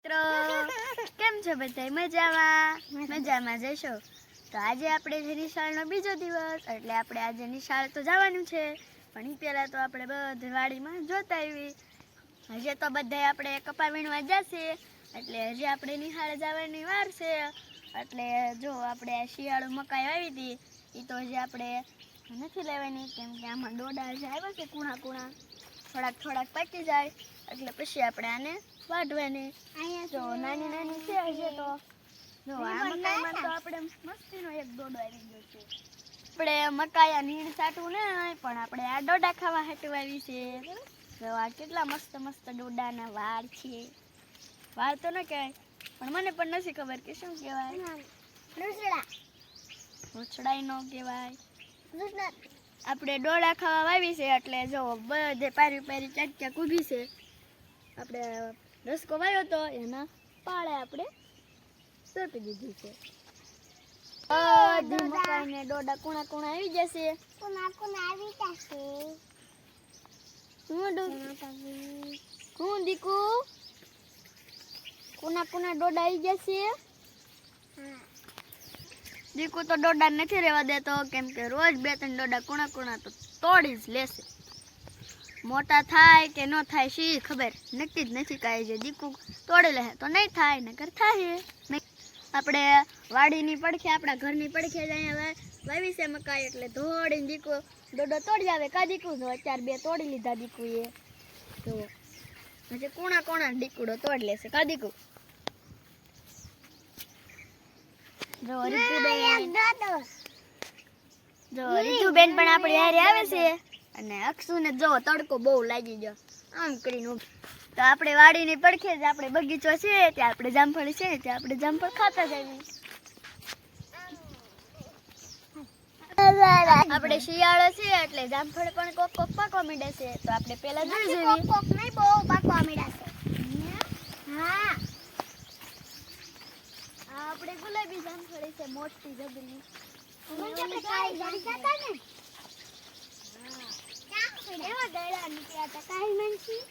મિત્રો કેમ છો બધા? મજામાં જશો તો આજે આપણે જે નિશાળનો બીજો દિવસ એટલે આપણે આજે નિશાળ તો જવાનું છે, પણ એ પહેલાં તો આપણે બધી વાડીમાં જોતા આવી. હજી તો બધા આપણે કપા વીણવા જશે એટલે હજી આપણે નિશાળે જવાની વાર છે. એટલે જો આપણે આ શિયાળુ મકાઈ વાવી હતી એ તો હજી આપણે નથી લેવાની, કેમ કે આમાં ડોડા હજી આવ્યા છે કૂણા થોડાક પાકી જાય એટલે પછી આપણે આને વાઢવાની. જો નાની છે હજી તો જો આ મકાઈમાં તો આપણે મસ્તીનો એક ડોડો આવી ગયો છે. આપણે મકાઈ નીણ સાટવું ને પણ આપણે આ ડોડા ખાવા હાટું આવી છે. જો આ કેટલા મસ્ત ડોડાના વાળ છે. વાળ તો ન કહેવાય પણ મને પણ નથી ખબર કે શું કહેવાય. રોછડાય ન કહેવાય. આપણે ડોડા ખાવા વાવી છે એટલે જો બધે પારી ચાટક્યા ઊભી છે. આપણે રસકો વાવ્યો તો એના પાળે આપણે સોંપી દીધી છે. બધી મકાઈને ડોડા કુણા આવી જશે. હું દીકુ કુણા ડોડા આવી જશે. દીકુ તો ડોડા નથી રહેવા દેતો, કેમ કે રોજ 2-3 ડોડા કુણા તો તોડી જ લેશે. મોટા થાય કે ન થાય શી ખબર, નક્કી જ નથી કાંઈ. જે દીકુ તોડી લે તો નહીં થાય, નકર થાય. આપણે વાડીની પડખે આપણા ઘરની પડખે જ અહીંયા વાવી છે મકાઈ એટલે દોડીને દીકુ ડોડો તોડી આવે. કા દીકુ જો અત્યારે 2 તોડી લીધા દીકુએ. તો હજી કુણા દીકુડો તોડી લેશે. કા દીકુ જો રીતુબેન પણ આપણી હારે આવે છે અને અક્ષુને જો તડકો બહુ લાગી ગયો આમ કરીને. તો આપણે વાડીની પડખે જ આપણે બગીચો છે ત્યાં આપણે જામફળ છે ત્યાં આપણે જામફળ ખાતા જઈએ. આપણે શિયાળો છે એટલે જામફળ પણ કોક પાકવા માંડે છે, તો આપણે પેલા જોઈ જોઈએ. કોક નહીં બહુ પાકવા માંડ્યા છે. હા આપણે ગુલાબી જામફળી છે મોટી જબરી. આપણે કાળી જાડી જાતા ને એવા ગળા નીકળ્યા હતા. કાઈ મનસી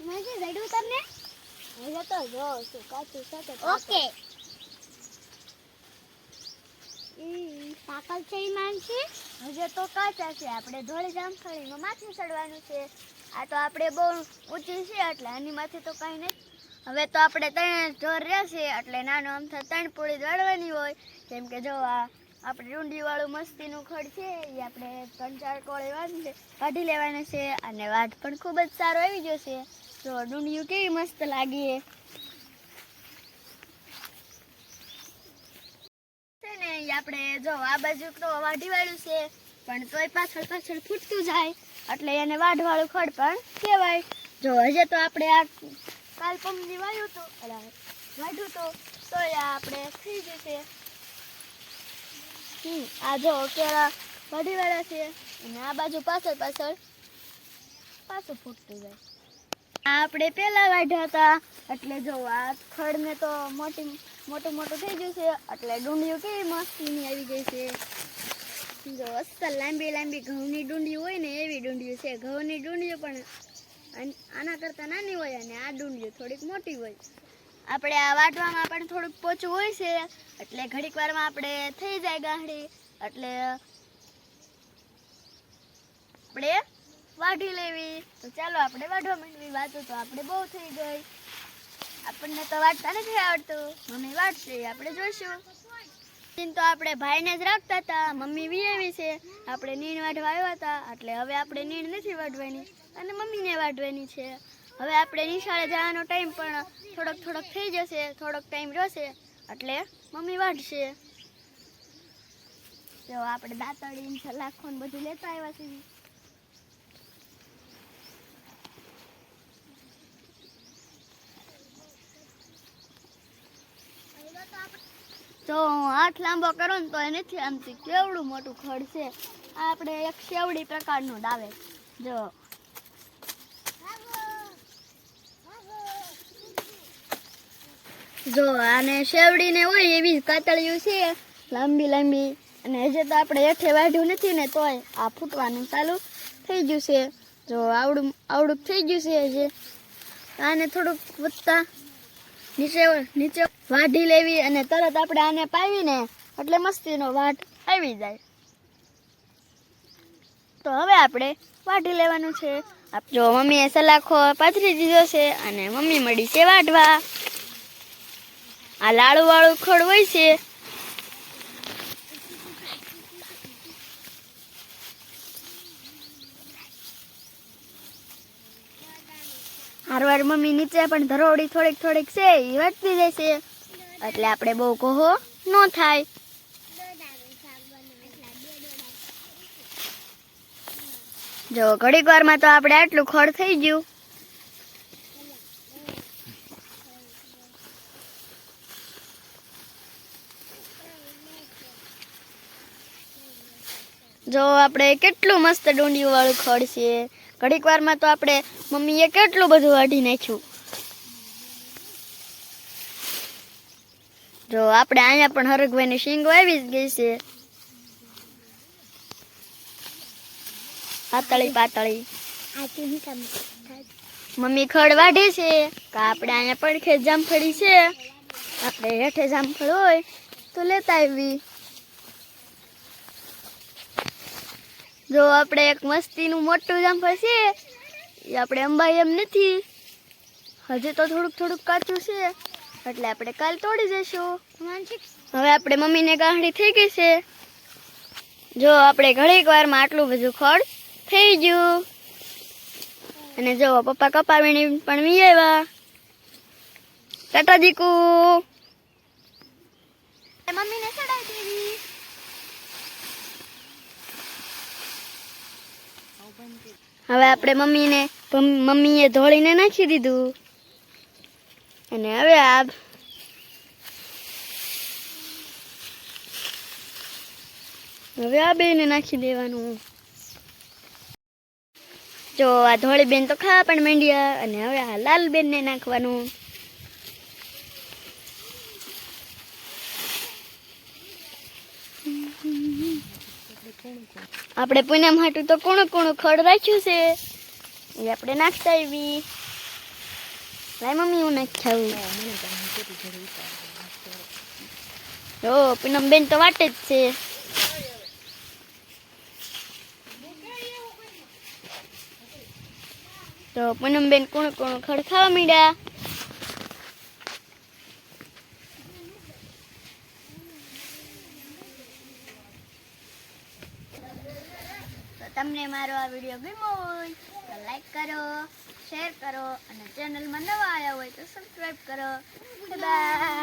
મજે જડું તમને હવે તો જો શું કાચું છે. ઓકે પાકલ છે માનસી હજે તો કાચા છે. આપણે ધોળી જામફળીમાં માથે ચડવાનું છે. આ તો આપણે બહુ ઊંચી છે એટલે આની માથે તો કાંઈ નહીં. હવે તો આપણે 3 ઢોર રહેશે એટલે નાનો આમથા 3 પૂળી દળવાની હોય, કેમ કે જો આ આપણે ડુંડીવાળું મસ્તીનું ખડ છે એ આપણે 3-4 કોળી કાઢી લેવાના છે. અને વાઢ પણ ખૂબ જ સારો આવી ગયો છે. જો ડુંડિયું કેવી મસ્ત લાગી છે ને. આપણે જો આ બાજુ તો વાઢીવાળું છે પણ તોય પાછળ ફૂટતું જાય એટલે એને વાઢવાળું ખડ પણ કહેવાય. જો હજે તો આપણે આ કાલ પમની વાવ્યું હતું વાઢ્યું તો આપણે થઈ જશે. આ જો કેળા વાઢીવાળા છે અને આ બાજુ પાછળ પાછું ફૂટતું જાય. આ આપણે પેલા વાઢ્યા હતા એટલે જો આ ખડને તો મોટું થઈ ગયું છે એટલે ડુંડિયું કેવી મસ્તીની આવી ગઈ છે. જો અસલ લાંબી ઘઉંની ડુંડિયું હોય ને એવી ડુંડિયું છે. ઘઉંની ડુંડિયું પણ આના કરતાં નાની હોય અને આ ડુંડિયું થોડીક મોટી હોય. આપણે આ વાટવામાં પણ થોડુંક પોચું હોય છે એટલે ઘડીક વારમાં આપણે થઈ જાય ગાંઠી એટલે આપણે વાઢી લેવી. તો ચાલો આપણે વાઢવા માંડવી. વાતો તો આપણે બહુ થઈ ગઈ, આપણને તો વાટતા નથી આવડતું. મમ્મી વાટશે આપણે જોઈશું. તો આપણે ભાઈને જ રાખતા હતા, મમ્મી વીએવી છે. આપણે નીણ વાઢવા આવ્યા હતા એટલે હવે આપણે નીણ નથી વાઢવાની અને મમ્મીને વાઢવાની છે. હવે આપણે નિશાળે જવાનો ટાઈમ પણ થોડોક થઈ જશે, થોડોક ટાઈમ રહેશે એટલે મમ્મી વાઢશે. તો આપણે દાંતળી સલાખો ને બધું લેતા આવ્યા છીએ. તો હાથ લાંબો કરો ને તો એ નથી આમથી કેવડું મોટું ખડ છે. આ આપણે એક શેવડી પ્રકારનું દાવે. જો આને શેવડીને હોય એવી કાતળિયું છે લાંબી અને હજે તો આપણે હેઠે વાઢ્યું નથી ને તોય આ ફૂટવાનું ચાલુ થઈ ગયું છે. જો આવડું થઈ ગયું છે હજે. આને થોડુંક વધતા નીચે નીચે વાઢી લેવી અને તરત આપણે આને પાવીને એટલે મસ્તીનો વાટ આવી જાય. તો હવે આપણે વાઢી લેવાનું છે. જો મમ્મીએ સલાખો પાથરી દીધો છે અને મમ્મી મળી છે વાઢવા. આ લાડુ વાળું ખડ હોય છે. હારવાર મમ્મી નીચે પણ ધરોડી થોડીક થોડીક છે એ વાટતી જશે એટલે આપણે બહુ કોહો ન થાય. જો ઘડીક વારમાં તો આપણે આટલું ખડ થઈ ગયું. જો આપણે કેટલું મસ્ત ડુંડિયું વાળું ખડ છે. ઘડીક વારમાં તો આપણે મમ્મીએ કેટલું બધું વાઢી નાખ્યું. જો આપણે અહીંયા પણ હરગવાની શીંગો આવી જ ગઈ છે. પાતળી પાતળી મમ્મી ખડ વાઢે છે. આપણે અહીંયા પડખે જામફળી છે. આપણે હેઠે જામફળ હોય તો લેતા આવી. જો આપણે એક મસ્તીનું મોટું જામફળ છે એ આપણે અંબાઈ એમ નથી. હજી તો થોડુંક થોડુંક કાચું છે એટલે આપણે કાલ તોડી જઈશું. હવે આપણે મમ્મીને ગાંઠી થઈ ગઈ છે. જો આપણે ઘડીક વારમાં આટલું બધું ખડ થઈ ગયું. અને જો પપ્પા કપાવીને પણ વી આવ્યા. ટાટા દીકુ મમ્મીને ચડાવી દેવી. હવે આપણે મમ્મીએ ધોળીને નાખી દીધું અને હવે આ બેને નાખી દેવાનું. જો આ ધોળી બેન તો ખાવા પણ માંડ્યા અને હવે આ લાલ બેનને નાખવાનું. આપણે પૂનમ હાટું તો કુણું કુણું ખડ રાખ્યું છે એ આપણે નાખતા આવી. ભાઈ મમ્મી હું નાખી આવું. જો પૂનમ બેન તો વાટે જ છે. તો પૂનમ બેન કુણું કુણું ખડ ખાવા માંડ્યા. તમને મારો આ વિડીયો ગમ્યો હોય તો લાઈક કરો, શેર કરો અને ચેનલમાં નવા આવ્યા હોય તો સબસ્ક્રાઈબ કરો. બાય.